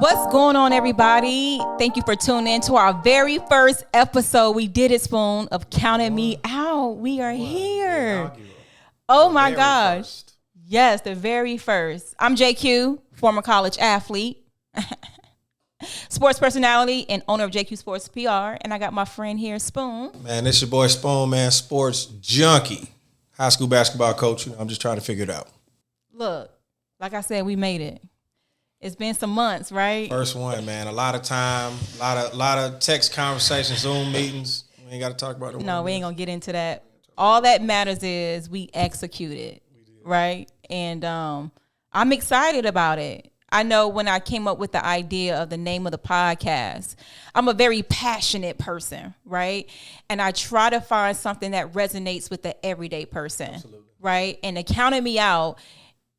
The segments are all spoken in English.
What's going on, everybody? Thank you for tuning in to our very first episode. We did it, Spoon, of Counting Me Out. We are here. Oh my gosh. Yes, the very first. I'm JQ, former college athlete, sports personality, and owner of JQ Sports PR. And I got my friend here, Spoon. Man, this your boy Spoon, man, sports junkie. High school basketball coach. I'm just trying to figure it out. Look, like I said, we made it. It's been some months, right? First one, man. A lot of time, a lot of text conversations, Zoom meetings. We ain't got to talk about it. No, we ain't gonna get into that. All that matters is we executed, right? And I'm excited about it. I know when I came up with the idea of the name of the podcast, I'm a very passionate person, right? And I try to find something that resonates with the everyday person, Absolutely. right? And it counted me out.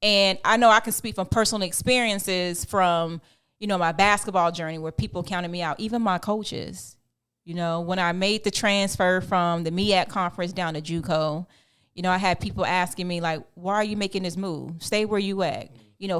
And I know I can speak from personal experiences from, my basketball journey where people counted me out, even my coaches. When I made the transfer from the MEAC conference down to JUCO, I had people asking me, like, why are you making this move? Stay where you at.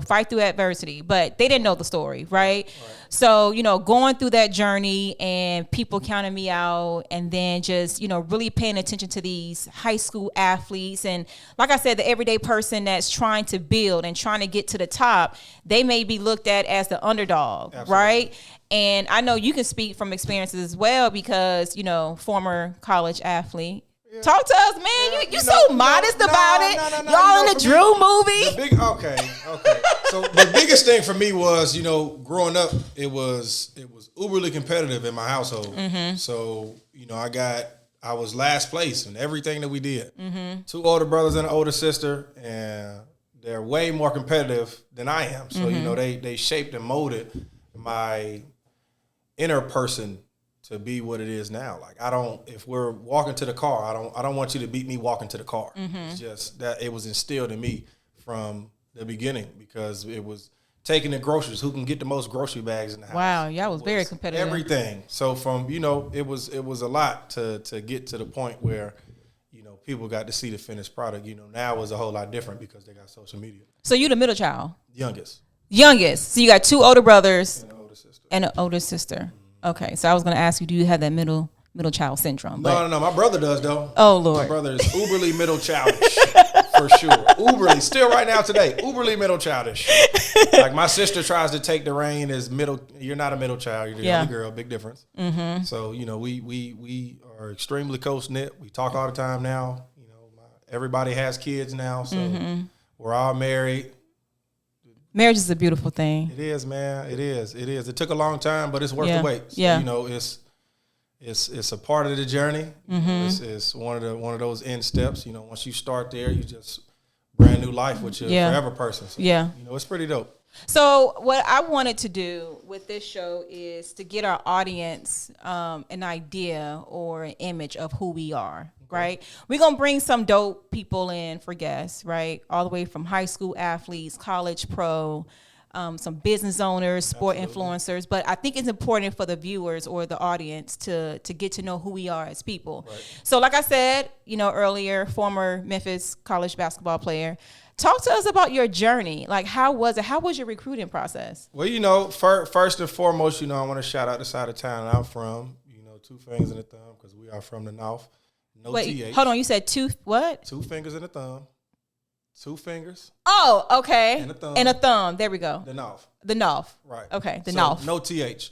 Fight through adversity. But they didn't know the story, right? So, going through that journey and people counting me out and then just, really paying attention to these high school athletes. And like I said, the everyday person that's trying to build and trying to get to the top, they may be looked at as the underdog, Absolutely. Right? And I know you can speak from experiences as well because, former college athlete. Yeah. Talk to us, man. You so modest about it. Y'all in the Drew movie. Okay. So the biggest thing for me was, growing up, it was uberly competitive in my household. Mm-hmm. So, I was last place in everything that we did. Mm-hmm. 2 older brothers and an older sister, and they're way more competitive than I am. So, mm-hmm. They shaped and molded my inner person to be what it is now. Like, if we're walking to the car, I don't want you to beat me walking to the car. Mm-hmm. It's just that it was instilled in me from the beginning because it was taking the groceries, who can get the most grocery bags in the house. Wow, y'all was very competitive. Everything. So from, it was a lot to get to the point where, people got to see the finished product. Now it's a whole lot different because they got social media. So you the middle child? Youngest. So you got 2 older brothers and an older sister. Mm-hmm. Okay, so I was going to ask you, do you have that middle child syndrome? No. My brother does, though. Oh, Lord. My brother is uberly middle childish, for sure. Uberly. Still right now today, uberly middle childish. Like, my sister tries to take the reign as middle. You're not a middle child. You're the only girl. Big difference. Mm-hmm. So, we are extremely close-knit. We talk all the time now. Everybody has kids now, so we're all married. Marriage is a beautiful thing. It is, man. It is. It took a long time, but it's worth the wait. So, it's a part of the journey. Mm-hmm. It's one of those end steps. Once you start there, you just brand new life with your forever person. So, it's pretty dope. So what I wanted to do with this show is to get our audience an idea or an image of who we are. Right. We're going to bring some dope people in for guests, right? All the way from high school athletes, college pro, some business owners, sport influencers. But I think it's important for the viewers or the audience to get to know who we are as people. Right. So like I said, earlier, former Memphis college basketball player. Talk to us about your journey. Like, how was it? How was your recruiting process? Well, first and foremost, I want to shout out the side of town I'm from. 2 fingers in the thumb because we are from the North. No Wait, TH. Hold on. You said 2 what? 2 fingers and a thumb. 2 fingers. Oh, okay. And a thumb. And a thumb. There we go. The North. The North. Right. Okay. The so North. No TH.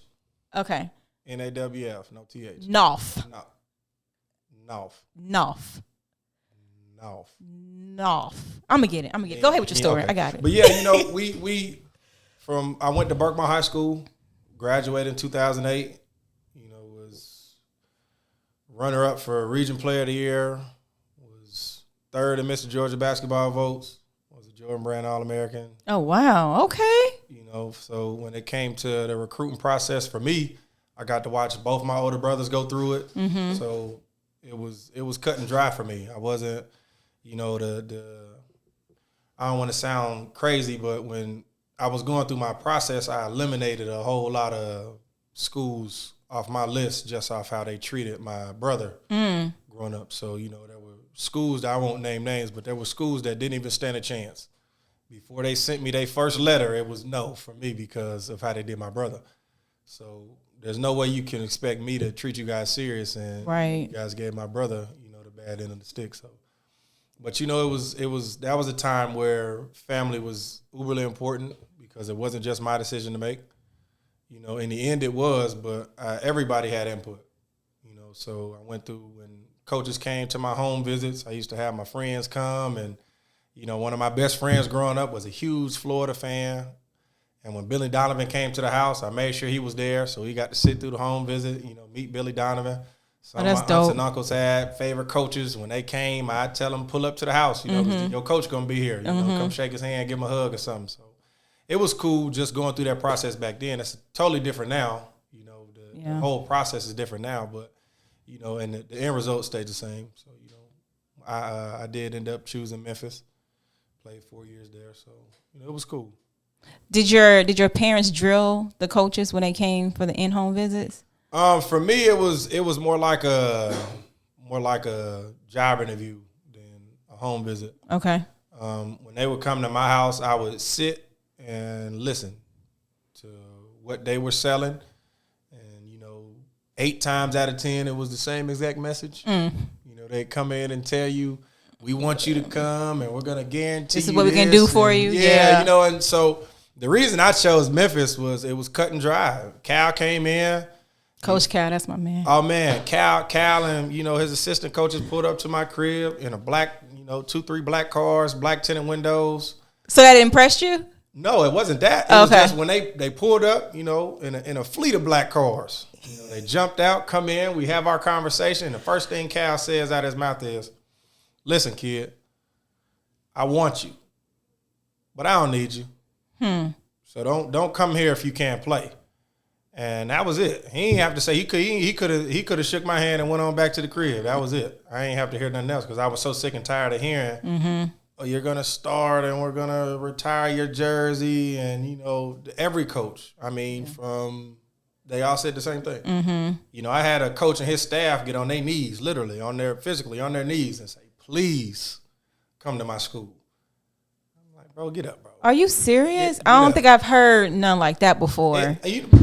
Okay. NAWF. No TH. North. No. North. North. North. North. I'm gonna get it. Go ahead with your story. Okay. I got it. But yeah, I went to Berkmar High School, graduated in 2008. Was runner-up for Region Player of the Year. Was 3rd in Mr. Georgia basketball votes. Was a Jordan Brand All-American. Oh wow. Okay. So when it came to the recruiting process for me, I got to watch both my older brothers go through it. Mm-hmm. So it was cut and dry for me. I wasn't. I don't want to sound crazy, but when I was going through my process, I eliminated a whole lot of schools off my list just off how they treated my brother growing up. So, there were schools that I won't name names, but there were schools that didn't even stand a chance. before they sent me their first letter, it was no for me because of how they did my brother. So there's no way you can expect me to treat you guys serious, and Right. you guys gave my brother, the bad end of the stick. So, but that was a time where family was uberly important because it wasn't just my decision to make. In the end it was, but everybody had input. So I went through when coaches came to my home visits. I used to have my friends come, and one of my best friends growing up was a huge Florida fan. And when Billy Donovan came to the house, I made sure he was there, so he got to sit through the home visit, meet Billy Donovan. Some that's of my aunts dope. and uncles had favorite coaches. When they came, I'd tell them, pull up to the house, 'cause your coach going to be here. Come shake his hand, give him a hug or something. So it was cool just going through that process back then. It's totally different now. The whole process is different now, but, and the end result stayed the same. So, I did end up choosing Memphis, played 4 years there. So, it was cool. Did your parents drill the coaches when they came for the in-home visits? For me, it was more like a job interview than a home visit. Okay. When they would come to my house, I would sit and listen to what they were selling, and 8 times out of 10, it was the same exact message. They'd come in and tell you, we want you to come, and we're gonna guarantee this is what we can do for you. Yeah, and so the reason I chose Memphis was it was cut and dry. Cal came in. Coach Cal, that's my man. Oh man, Cal and his assistant coaches pulled up to my crib in a black, 2-3 black cars, black tinted windows. So that impressed you? No, it wasn't that. It was just when they pulled up, in a fleet of black cars. They jumped out, come in, we have our conversation, and the first thing Cal says out of his mouth is, "Listen, kid, I want you, but I don't need you. So don't come here if you can't play." And that was it. He didn't have to say he could have shook my hand and went on back to the crib. That was it. I ain't have to hear nothing else because I was so sick and tired of hearing, "Oh, you're gonna start and we're gonna retire your jersey," and every coach. I mean, they all said the same thing. I had a coach and his staff get on their knees, literally physically on their knees, and say, "Please come to my school." I'm like, "Bro, get up, bro." Are you serious? I don't think I've heard none like that before.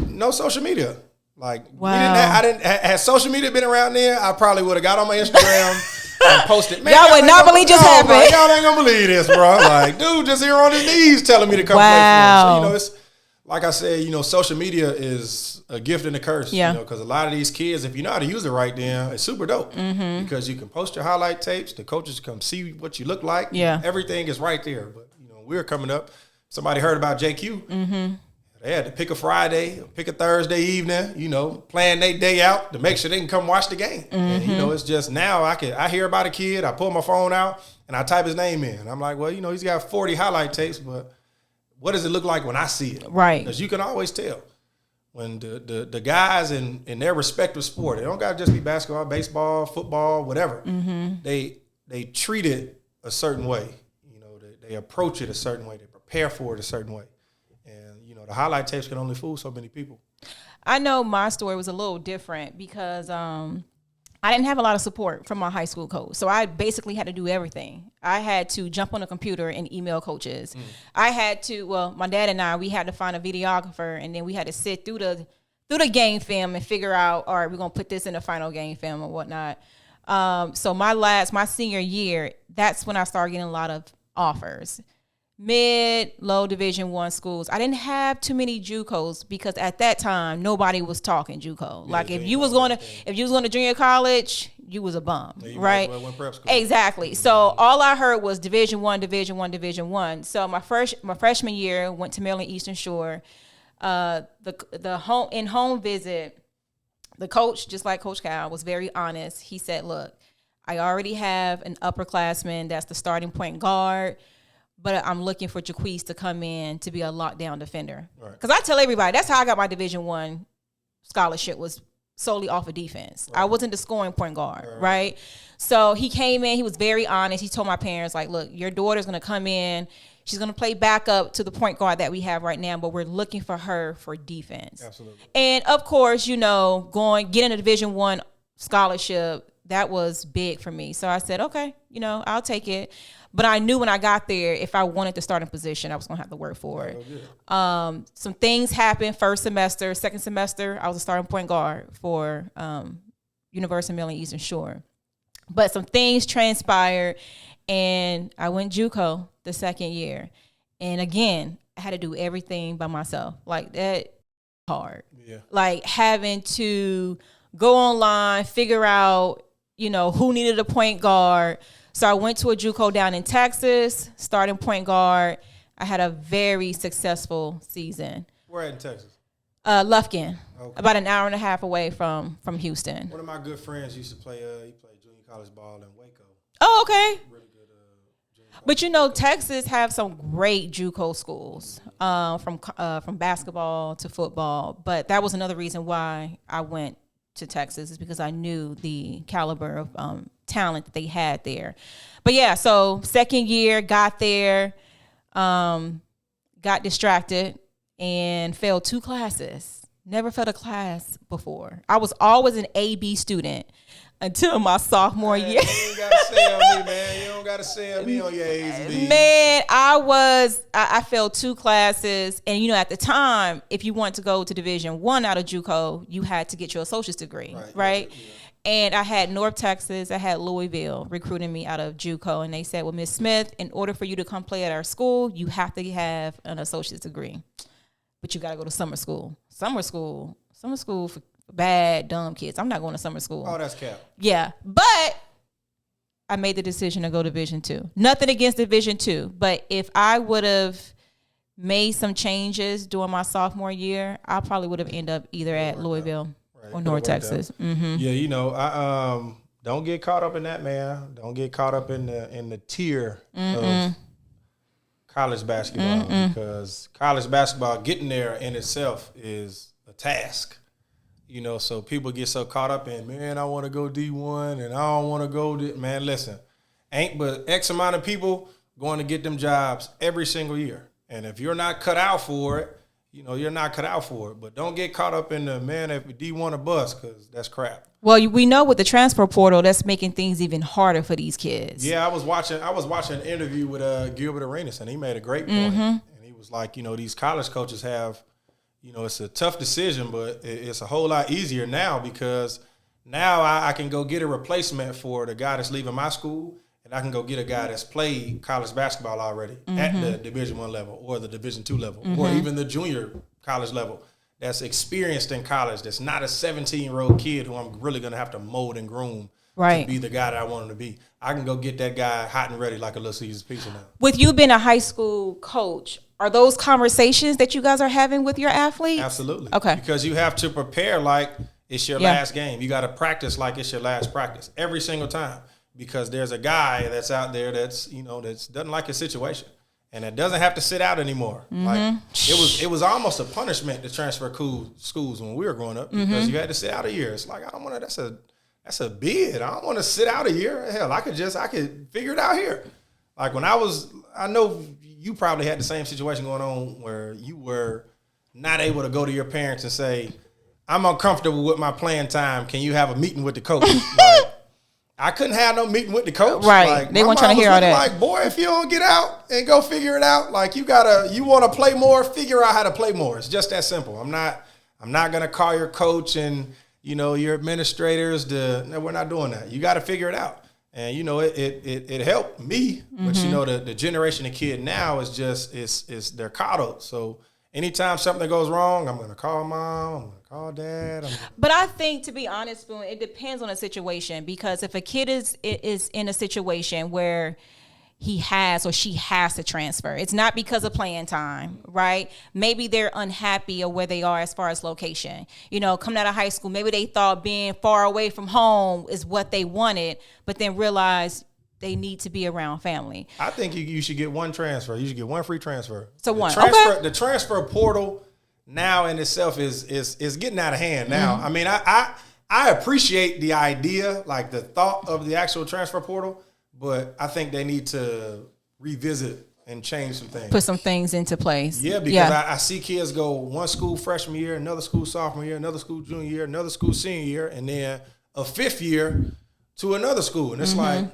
No social media. Like, wow. Had social media been around then, I probably would have got on my Instagram and posted. Man, y'all would not believe just happened. Bro, y'all ain't gonna believe this, bro. Like, dude, just here on his knees telling me to come play for him. So, it's like I said, social media is a gift and a curse. Yeah. Because a lot of these kids, if you know how to use it right, then it's super dope. Because you can post your highlight tapes, the coaches come see what you look like. Yeah. Everything is right there. But we were coming up. Somebody heard about JQ. They had to pick a Friday, pick a Thursday evening, plan their day out to make sure they can come watch the game. And, it's just now I hear about a kid, I pull my phone out, and I type his name in. And I'm like, well, he's got 40 highlight tapes, but what does it look like when I see it? Right. Because you can always tell when the guys in their respective sport, they don't got to just be basketball, baseball, football, whatever. They treat it a certain way. They approach it a certain way. They prepare for it a certain way. The highlight tapes can only fool so many people. I know my story was a little different because I didn't have a lot of support from my high school coach. So I basically had to do everything. I had to jump on a computer and email coaches. I had to, my dad and I, we had to find a videographer, and then we had to sit through the game film and figure out, all right, we're going to put this in the final game film or whatnot. So my senior year, that's when I started getting a lot of offers. Low Division I schools. I didn't have too many JUCOs because at that time nobody was talking JUCO. Yeah, like if you was going to junior college, you was a bum, right? Well went prep school. Exactly. So all I heard was Division I, Division I, Division I. So my freshman year went to Maryland Eastern Shore. The home visit, the coach, just like Coach Cal, was very honest. He said, "Look, I already have an upperclassman that's the starting point guard, but I'm looking for Jaquise to come in to be a lockdown defender." Because I tell everybody, that's how I got my Division I scholarship, was solely off of defense. I wasn't the scoring point guard, right? So he came in, he was very honest. He told my parents, like, "Look, your daughter's going to come in. She's going to play backup to the point guard that we have right now, but we're looking for her for defense." Absolutely. And, of course, getting a Division I scholarship, that was big for me. So I said, okay, I'll take it. But I knew when I got there, if I wanted to start in position, I was going to have to work for it. Some things happened first semester, second semester. I was a starting point guard for University of Maryland Eastern Shore. But some things transpired, and I went JUCO the second year. And again, I had to do everything by myself. Like, that hard. Yeah. Like, having to go online, figure out, who needed a point guard. So I went to a JUCO down in Texas, starting point guard. I had a very successful season. Where at in Texas? Lufkin, okay. About an hour and a half away from Houston. One of my good friends used to play. He played junior college ball in Waco. Oh, okay. Really good. But Texas have some great JUCO schools, from basketball to football. But that was another reason why I went to Texas, is because I knew the caliber of talent that they had there. But yeah, so second year, got there, got distracted, and failed 2 classes. Never failed a class before. I was always an A/B student until my sophomore year. You ain't gotta say on me, man. You don't gotta say on me on your A's and B's. Man, I failed 2 classes, and at the time, if you want to go to Division I out of JUCO, you had to get your associate's degree, right? Yeah. And I had North Texas, I had Louisville recruiting me out of JUCO, and they said, well, Ms. Smith, in order for you to come play at our school, you have to have an associate's degree. But you got to go to summer school. Summer school for bad, dumb kids. I'm not going to summer school. Oh, that's cap. Yeah. But I made the decision to go to Division II. Nothing against Division II, but if I would have made some changes during my sophomore year, I probably would have ended up either at Louisville or North Texas. Mm-hmm. Yeah, I don't get caught up in that, man. Don't get caught up in the tier of college basketball, because college basketball, getting there in itself is a task. So people get so caught up in, man, I want to go D1 and I don't want to go man, listen, ain't but X amount of people going to get them jobs every single year. And if you're not cut out for it, you're not cut out for it. But don't get caught up in the, man, if D1 or bust, because that's crap. Well, we know with the transfer portal, that's making things even harder for these kids. Yeah, I was watching an interview with Gilbert Arenas, and he made a great point. And he was like, these college coaches have, it's a tough decision, but it's a whole lot easier now, because now I can go get a replacement for the guy that's leaving my school, and I can go get a guy that's played college basketball already at the Division I level or the Division II level or even the junior college level, that's experienced in college, that's not a 17-year-old kid who I'm really going to have to mold and groom to be the guy that I want him to be. I can go get that guy hot and ready like a Little Caesars pizza now. With you being a high school coach, are those conversations that you guys are having with your athletes? Absolutely. Okay. Because you have to prepare like it's your last game. You got to practice like it's your last practice every single time, because there's a guy that's out there that's doesn't like his situation. And it doesn't have to sit out anymore. Like it was almost a punishment to transfer schools when we were growing up, because you had to sit out a year. It's like, I don't want to. That's a bid. I don't want to sit out a year. Hell, I could figure it out here. Like when I know you probably had the same situation going on where you were not able to go to your parents and say, I'm uncomfortable with my playing time. Can you have a meeting with the coach? Like, I couldn't have no meeting with the coach. Right. Like, they weren't trying to hear all that. Like, boy, if you don't get out and go figure it out, like you want to play more, figure out how to play more. It's just that simple. I'm not going to call your coach and, your administrators no, we're not doing that. You got to figure it out. And, it helped me, but the generation of kid now is just, it's they're coddled. So anytime something goes wrong, I'm going to call mom, I'm going to call dad. But I think, to be honest, Spoon, it depends on the situation, because if a kid is in a situation where he has or she has to transfer, it's not because of playing time, right? Maybe they're unhappy or where they are as far as location. Coming out of high school, maybe they thought being far away from home is what they wanted, but then realized they need to be around family. I think you should get one transfer. You should get one free transfer. So one. The transfer portal now in itself is getting out of hand now. I mean, I appreciate the idea, like the thought of the actual transfer portal, but I think they need to revisit and change some things. Put some things into place. Yeah, because I see kids go one school freshman year, another school sophomore year, another school junior year, another school senior year, and then a fifth year to another school, and it's like,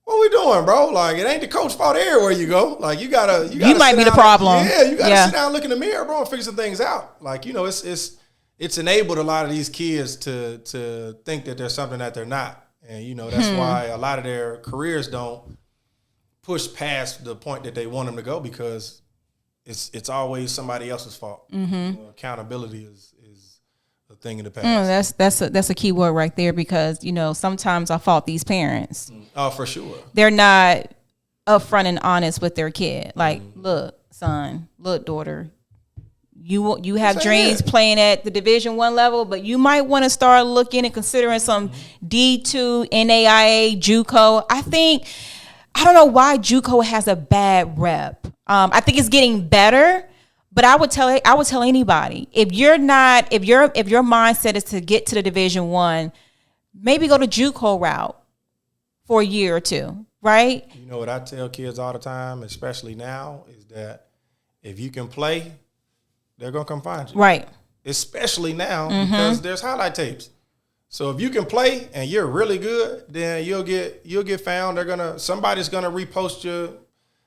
what we doing, bro? Like, it ain't the coach's fault everywhere you go. Like, you gotta you might be the problem. You gotta sit down, look in the mirror, bro, and figure some things out. Like, it's enabled a lot of these kids to think that there's something that they're not, and that's why a lot of their careers don't push past the point that they want them to go, because it's always somebody else's fault. Accountability is a thing in the past. That's a key word right there, because sometimes I fault these parents. Oh, for sure. They're not upfront and honest with their kid. Like, look, son, look, daughter, you have dreams playing at the Division I level, but you might want to start looking and considering some D2, NAIA, JUCO. I don't know why JUCO has a bad rep. I think it's getting better, but I would tell anybody, if your mindset is to get to the Division I, maybe go to JUCO route for a year or two, right? You know what I tell kids all the time, especially now, is that if you can play, they're gonna come find you. Right. Especially now, because there's highlight tapes. So if you can play and you're really good, then you'll get found. Somebody's gonna repost your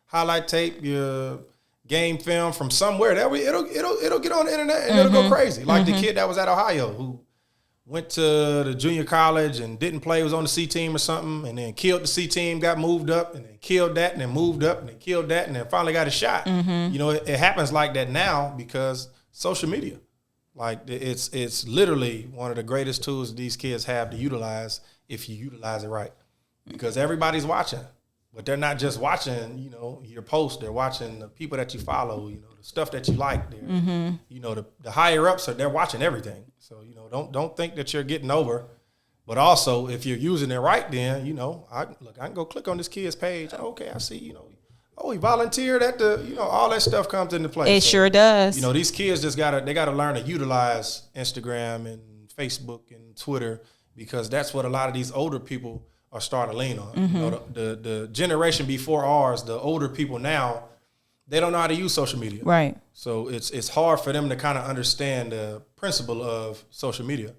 highlight tape, your game film from somewhere. It'll get on the internet and it'll go crazy. Like the kid that was at Ohio who went to the junior college and didn't play, was on the C team or something, and then killed the C team, got moved up, and then killed that, and then moved up, and then killed that, and then finally got a shot. It happens like that now because social media. Like, it's literally one of the greatest tools these kids have to utilize if you utilize it right. Because everybody's watching. But they're not just watching, your posts. They're watching the people that you follow, the stuff that you like. The higher ups, they're watching everything. So, don't think that you're getting over. But also, if you're using it right, then, I can go click on this kid's page. Okay, I see, he volunteered at all that stuff comes into play. It sure does. These kids they gotta learn to utilize Instagram and Facebook and Twitter, because that's what a lot of these older people are starting to lean on. The generation before ours, the older people now, they don't know how to use social media. Right. So it's hard for them to kind of understand the principle of social media.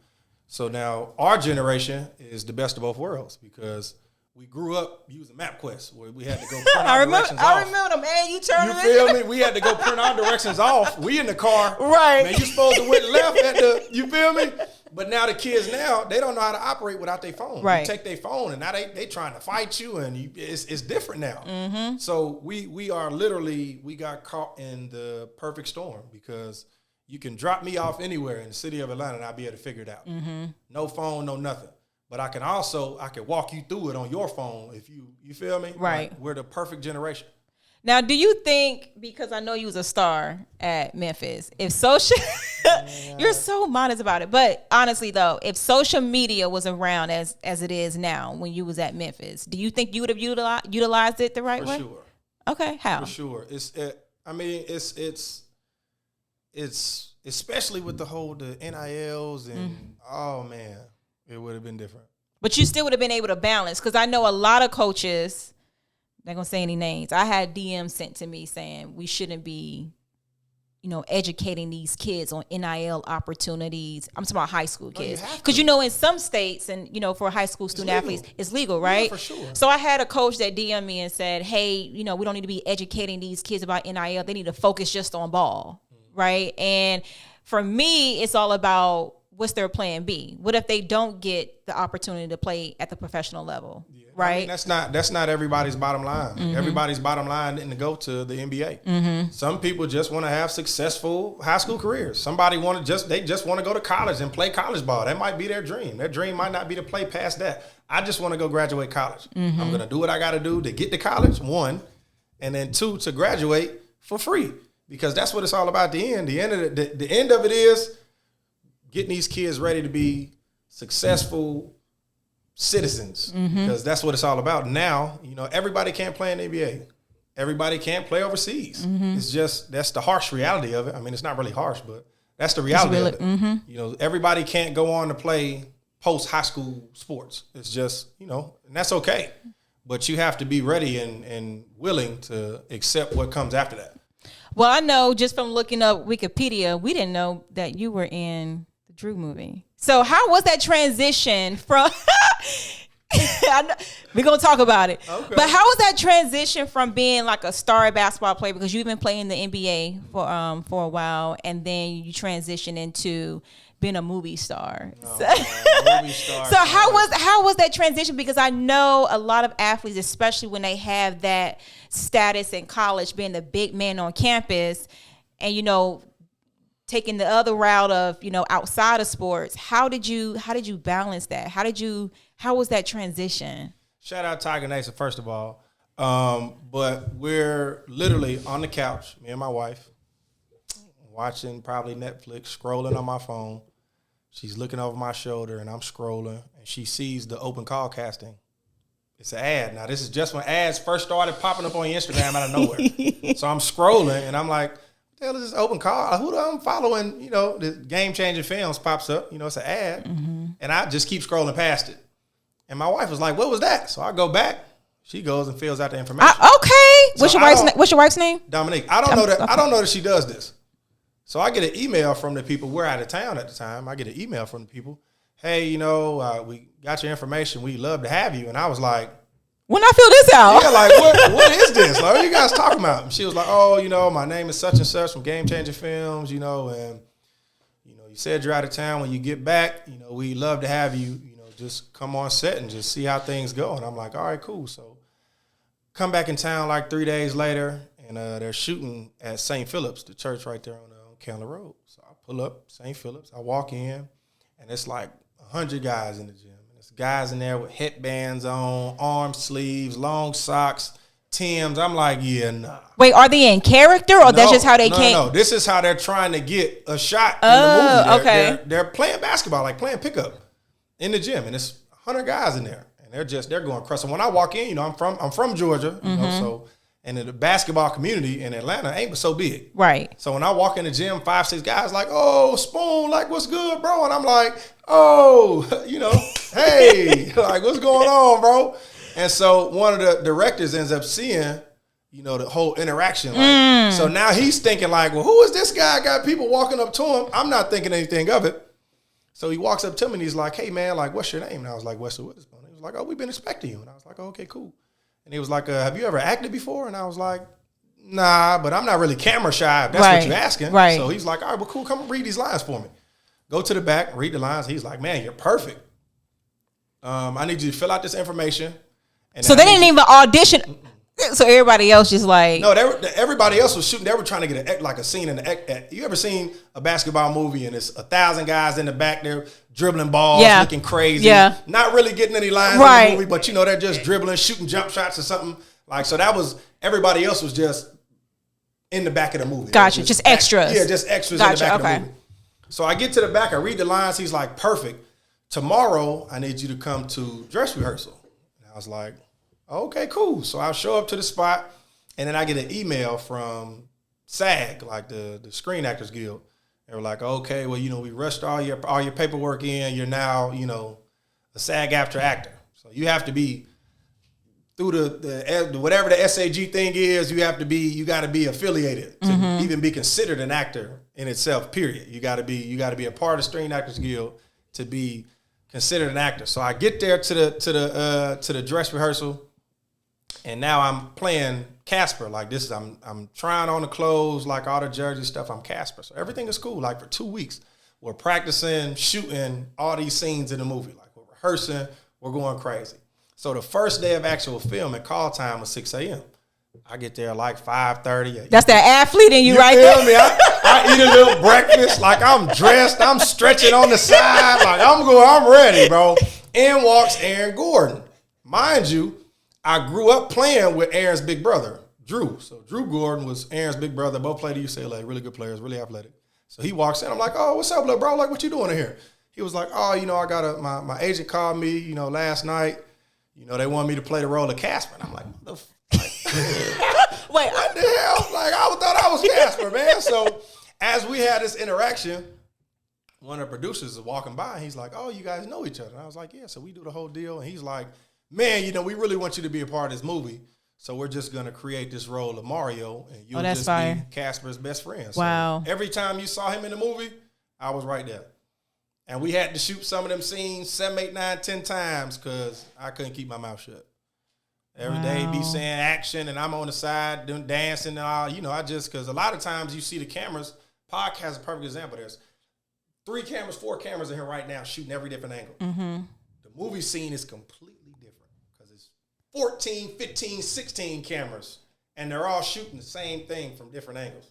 So now our generation is the best of both worlds, because we grew up using MapQuest, where we had to go print our directions off. I remember them, man. You feel me? We had to go print our directions off. We in the car. Right. Man, you supposed to went left you feel me? But now the kids now, they don't know how to operate without their phone. Right. You take their phone, and now they trying to fight you, and it's different now. So we got caught in the perfect storm, because you can drop me off anywhere in the city of Atlanta and I'll be able to figure it out. No phone, no nothing. But I can walk you through it on your phone if you feel me? Right. Like, we're the perfect generation. Now, do you think, because I know you was a star at Memphis, if social, you're so modest about it, but honestly though, if social media was around as it is now when you was at Memphis, do you think you would have utilized it the right way? For sure. Okay, how? For sure. It's especially with the NILs and oh man, it would have been different. But you still would have been able to balance, because I know a lot of coaches, not gonna say any names, I had DMs sent to me saying we shouldn't be, educating these kids on NIL opportunities. I'm talking about high school kids. Because, in some states and, for high school student athletes, it's legal, right? Yeah, for sure. So I had a coach that DM'd me and said, hey, we don't need to be educating these kids about NIL. They need to focus just on ball, right? And for me, it's all about what's their plan B? What if they don't get the opportunity to play at the professional level, right? That's not everybody's bottom line. Everybody's bottom line isn't to go to the NBA. Some people just want to have successful high school careers. Somebody they just want to go to college and play college ball. That might be their dream. Their dream might not be to play past that. I just want to go graduate college. I'm going to do what I got to do to get to college, 1, and then 2, to graduate for free, because that's what it's all about. The end of it is getting these kids ready to be successful citizens, because that's what it's all about. Now, everybody can't play in the NBA. Everybody can't play overseas. It's just, that's the harsh reality of it. I mean, it's not really harsh, but that's the reality of it. Everybody can't go on to play post-high school sports. It's just, and that's okay. But you have to be ready and willing to accept what comes after that. Well, I know just from looking up Wikipedia, we didn't know that you were in Drew movie. So how was that transition from We're gonna talk about it. Okay. But how was that transition from being like a star basketball player, because you've been playing the NBA for a while, and then you transition into being a movie star? Movie star. So how was that transition? Because I know a lot of athletes, especially when they have that status in college, being the big man on campus, and taking the other route of outside of sports. How did you balance that? How was that transition? Shout out Tiger Nation, first of all. But we're literally on the couch, me and my wife, watching probably Netflix, scrolling on my phone. She's looking over my shoulder, and I'm scrolling, and she sees the open call casting. It's an ad. Now, this is just when ads first started popping up on Instagram out of nowhere. So I'm scrolling, and I'm like, what the hell is this open call? Who I'm following? The Game Changing Films pops up. It's an ad. Mm-hmm. And I just keep scrolling past it. And my wife was like, what was that? So I go back. She goes and fills out the information. Okay. What's your wife's name? Dominique. I don't know that she does this. So I get an email from the people. We're out of town at the time. I get an email from the people. Hey, we got your information. We'd love to have you. And I was like, when I fill this out. Yeah, like, what is this? Like, what are you guys talking about? And she was like, oh, my name is such and such from Game Changer Films, and, you said you're out of town. When you get back, we'd love to have you, just come on set and just see how things go. And I'm like, all right, cool. So come back in town like 3 days later, and they're shooting at St. Philip's, the church right there on Candler Road. So I pull up St. Philip's. I walk in, and it's like 100 guys in the gym. And there's guys in there with headbands on, arm sleeves, long socks, Timbs. I'm like, yeah, nah. Wait, are they in character, or that's just how they came? No, this is how they're trying to get a shot in the movie. Okay. They're playing basketball, like playing pickup in the gym, and it's 100 guys in there, and they're going crazy. So when I walk in, I'm from Georgia, so. And the basketball community in Atlanta ain't so big. Right. So when I walk in the gym, 5-6 guys like, oh, Spoon, like, what's good, bro? And I'm like, oh, hey, like, what's going on, bro? And so one of the directors ends up seeing, the whole interaction. Like, so now he's thinking like, well, who is this guy? Got people walking up to him. I'm not thinking anything of it. So he walks up to me and he's like, hey, man, like, what's your name? And I was like, Wesley Witherspoon. He was like, oh, we've been expecting you. And I was like, oh, okay, cool. And he was like, have you ever acted before? And I was like, nah, but I'm not really camera shy if that's what you're asking. Right. So he's like, all right, well, cool, come read these lines for me. Go to the back, read the lines. He's like, man, you're perfect. I need you to fill out this information. And so they didn't even audition. So everybody else just like. No, everybody else was shooting. They were trying to get a scene in the. You ever seen a basketball movie and it's 1,000 guys in the back there dribbling balls, looking crazy, not really getting any lines in the movie, but they're just dribbling, shooting jump shots or something like. So that was everybody else was just in the back of the movie. Gotcha, just extras. Yeah, just extras in the back of the movie. So I get to the back, I read the lines. He's like, perfect. Tomorrow I need you to come to dress rehearsal. And I was like, okay, cool. So I show up to the spot, and then I get an email from SAG, like the Screen Actors Guild. They were like, okay, well, we rushed all your paperwork in. You're now, a SAG-AFTRA actor. So you have to be through the whatever the SAG thing is. You got to be affiliated to even be considered an actor in itself. Period. You got to be a part of the Screen Actors Guild to be considered an actor. So I get there to the dress rehearsal. And now I'm playing Casper. Like this is, I'm trying on the clothes, like all the jersey stuff. I'm Casper. So everything is cool. Like for 2 weeks, we're practicing, shooting all these scenes in the movie. Like we're rehearsing, we're going crazy. So the first day of actual filming, call time was 6 a.m. I get there like 5:30. That's that athlete in you right there. there. Me? I eat a little breakfast. Like I'm dressed. I'm stretching on the side. Like I'm ready, bro. In walks Aaron Gordon. Mind you, I grew up playing with Aaron's big brother, Drew. So Drew Gordon was Aaron's big brother. Both played at UCLA. Really good players, really athletic. So he walks in. I'm like, oh, what's up, little bro? Like, what you doing in here? He was like, oh, I got my agent called me, last night. They wanted me to play the role of Casper. And I'm like, what the fuck? Wait, what the hell? Like, I thought I was Casper, man. So as we had this interaction, one of the producers is walking by, and he's like, oh, you guys know each other. And I was like, yeah. So we do the whole deal. And he's like, man, we really want you to be a part of this movie. So we're just going to create this role of Mario, and you'll just be Casper's best friend. So wow. every time you saw him in the movie, I was right there. And we had to shoot some of them scenes 7, 8, 9, 10 times because I couldn't keep my mouth shut. Every day be saying action, and I'm on the side doing dancing and all. You know, because a lot of times you see the cameras. Podcast is a perfect example. There's 3 cameras, 4 cameras in here right now shooting every different angle. Mm-hmm. The movie scene is completely different because it's 14, 15, 16 cameras, and they're all shooting the same thing from different angles.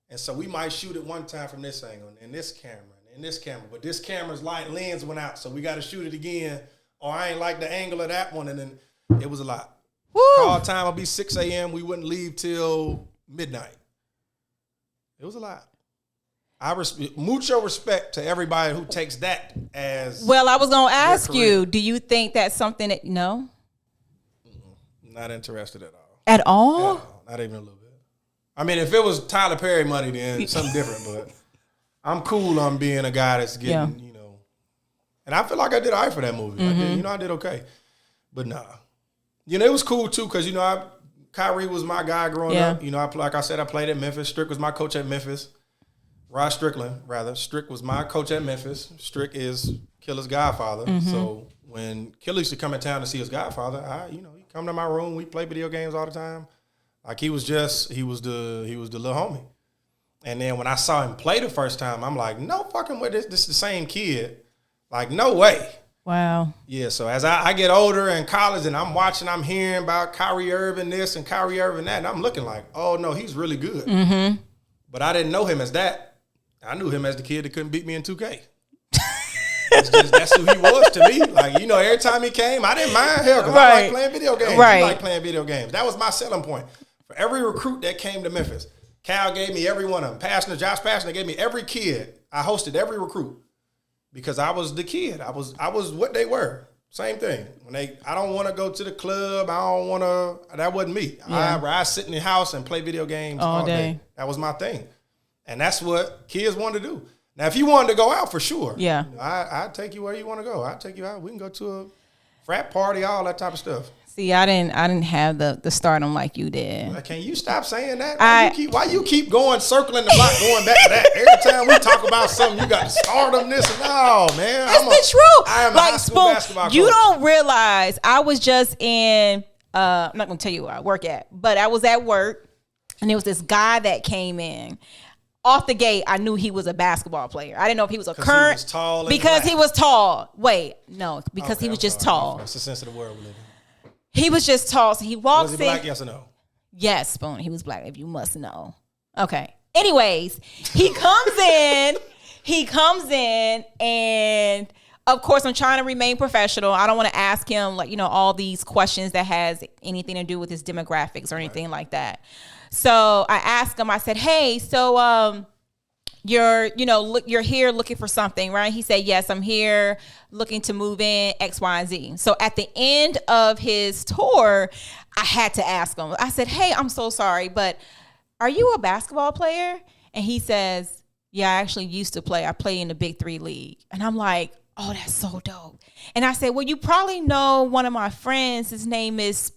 And so we might shoot it one time from this angle, and this camera, and this camera. But this camera's lens went out, so we got to shoot it again. Or I ain't like the angle of that one, and then it was a lot. Woo. Call time would be 6 a.m. We wouldn't leave till midnight. It was a lot. Mucho respect to everybody who takes that as. Well, I was going to ask you, do you think that's something that, no? Not interested at all. At all? No, not even a little bit. I mean, if it was Tyler Perry money, then something different, but I'm cool on being a guy that's getting, you know. And I feel like I did all right for that movie. Mm-hmm. I did okay. But nah. You know, it was cool, too, because, you know, Kyrie was my guy growing up. You know, like I said, I played at Memphis. Strick was my coach at Memphis. Rod Strickland, rather. Strick was my coach at Memphis. Strick is Killer's godfather. Mm-hmm. So when Killer used to come in town to see his godfather, he'd come to my room. We play video games all the time. Like he was the little homie. And then when I saw him play the first time, I'm like, no fucking way, this is the same kid. Like, no way. Wow. Yeah, so as I get older in college and I'm hearing about Kyrie Irving this and Kyrie Irving that, and I'm looking like, oh no, he's really good. Mm-hmm. But I didn't know him as that. I knew him as the kid that couldn't beat me in 2K. That's who he was to me. Like, you know, every time he came, I didn't mind hell because I like playing video games. Right. I like playing video games. That was my selling point. For every recruit that came to Memphis, Cal gave me every one of them. Josh Pastner gave me every kid. I hosted every recruit because I was the kid. I was what they were. Same thing. I don't want to go to the club. I don't want to. That wasn't me. Yeah. I sit in the house and play video games all day. That was my thing, and that's what kids wanted to do. Now, if you wanted to go out, for sure. Yeah. I'd take you where you want to go. I'd take you out. We can go to a frat party, all that type of stuff. See, I didn't have the stardom like you did. Can you stop saying that? Why you keep going, circling the block, going back to that? Every time we talk about something, you got stardom this and no, man. That's the truth. I am like, a high school basketball coach. You don't realize I was just in, I'm not going to tell you where I work at, but I was at work, and there was this guy that came in. Off the gate, I knew he was a basketball player. I didn't know if he was a current. He was tall because he was tall. Wait, no, because he was just tall. That's the sense of the world we live in. He was just tall, so he walks in. Was he black, yes or no? Yes, Spoon. He was black, if you must know. Okay. Anyways, he comes in. And of course, I'm trying to remain professional. I don't want to ask him, like, all these questions that has anything to do with his demographics or anything like that. So I asked him, I said, hey, so you're here looking for something, right? He said, yes, I'm here looking to move in X, Y, and Z. So at the end of his tour, I had to ask him. I said, hey, I'm so sorry, but are you a basketball player? And he says, yeah, I actually used to play. I play in the Big 3 league. And I'm like, oh, that's so dope. And I said, well, you probably know one of my friends. His name is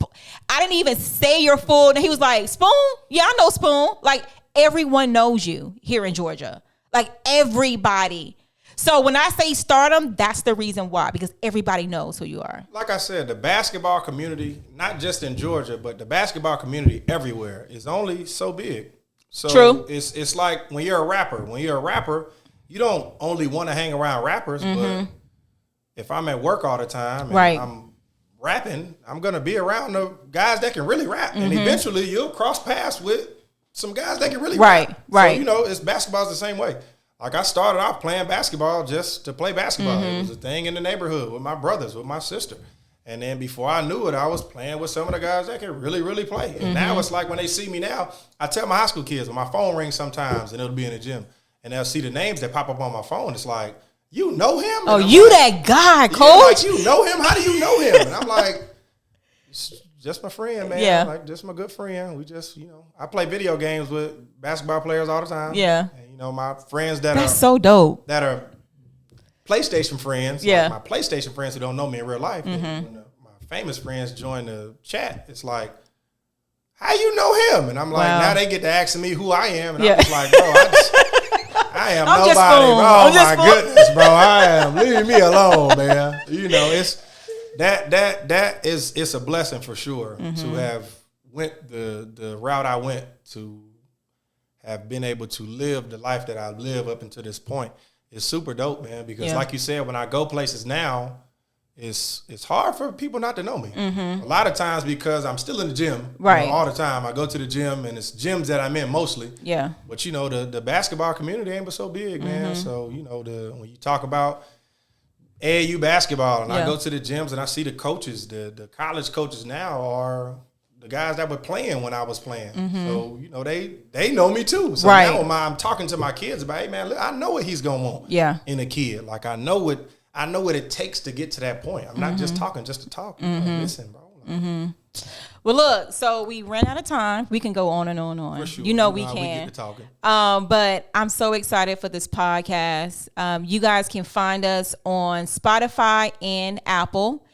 I didn't even say your full name. He was like, Spoon? Yeah, I know Spoon. Like, everyone knows you here in Georgia. Like, everybody. So when I say stardom, that's the reason why, because everybody knows who you are. Like I said, the basketball community, not just in Georgia, but the basketball community everywhere is only so big. So true. It's like when you're a rapper. When you're a rapper, you don't only want to hang around rappers, but if I'm at work all the time and I'm rapping, I'm going to be around the guys that can really rap. And eventually you'll cross paths with some guys that can really rap. Right. So, basketball's the same way. Like, I started off playing basketball just to play basketball. It was a thing in the neighborhood with my brothers, with my sister. And then before I knew it, I was playing with some of the guys that can really, really play. And now it's like when they see me now, I tell my high school kids, when my phone rings sometimes and it'll be in the gym, and they'll see the names that pop up on my phone. It's like, you know him? Oh, you like, that guy, coach? Like, you know him? How do you know him? And I'm like, just my friend, man. Yeah. Like, just my good friend. We just, I play video games with basketball players all the time. Yeah. And, my friends that That's so dope. That are PlayStation friends. Yeah. Like my PlayStation friends who don't know me in real life. And when my famous friends join the chat, it's like, how you know him? And I'm like, now they get to asking me who I am. And I'm just like, bro, I I am I'm nobody, just bro. Spoon. Oh I'm just my Spoon. goodness, bro. I am. Leave me alone, man. You know, it's it's a blessing for sure to have went the route I went, to have been able to live the life that I live up until this point. It's super dope, man, because like you said, when I go places now, it's hard for people not to know me. A lot of times because I'm still in the gym, right? You know, all the time. I go to the gym, and it's gyms that I'm in mostly. Yeah. But you know, the basketball community ain't but so big, man. So you know, when you talk about AAU basketball, and I go to the gyms and I see the coaches, the college coaches now are the guys that were playing when I was playing. So you know, they know me too. So now I'm talking to my kids about, hey man, look, I know what he's gonna want. In a kid, like I know what it takes to get to that point. I'm not just talking just to talk. Listen, bro. Well, look, so we ran out of time. We can go on and on and on. For sure. You know we We can. get to talking. But I'm so excited for this podcast. You guys can find us on Spotify and Apple.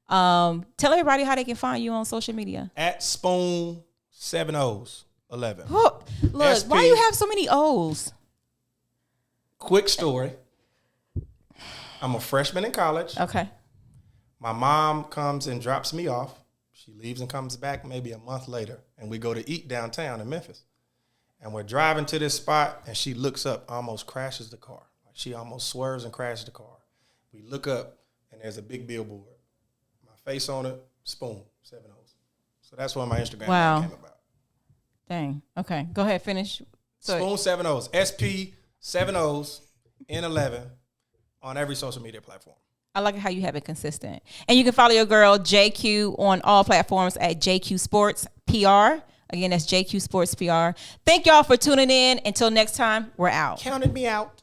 Tell everybody how they can find you on social media. At Spoon 7 O's 11. Look, why you have so many O's? Quick story. I'm a freshman in college. Okay. My mom comes and drops me off. She leaves and comes back maybe a month later, and we go to eat downtown in Memphis. And we're driving to this spot, and she looks up, almost crashes the car. Like she almost swerves and crashes the car. We look up, and there's a big billboard. My face on it, Spoon, 7 O's. So that's what my Instagram came about. Dang. Okay. Go ahead. Finish. Spoon 7 O's. SP 7 O's in 11 on every social media platform. I like how you have it consistent. And you can follow your girl JQ on all platforms at JQ Sports PR. Again, that's JQ Sports PR. Thank y'all for tuning in. Until next time, we're out. Counted me out.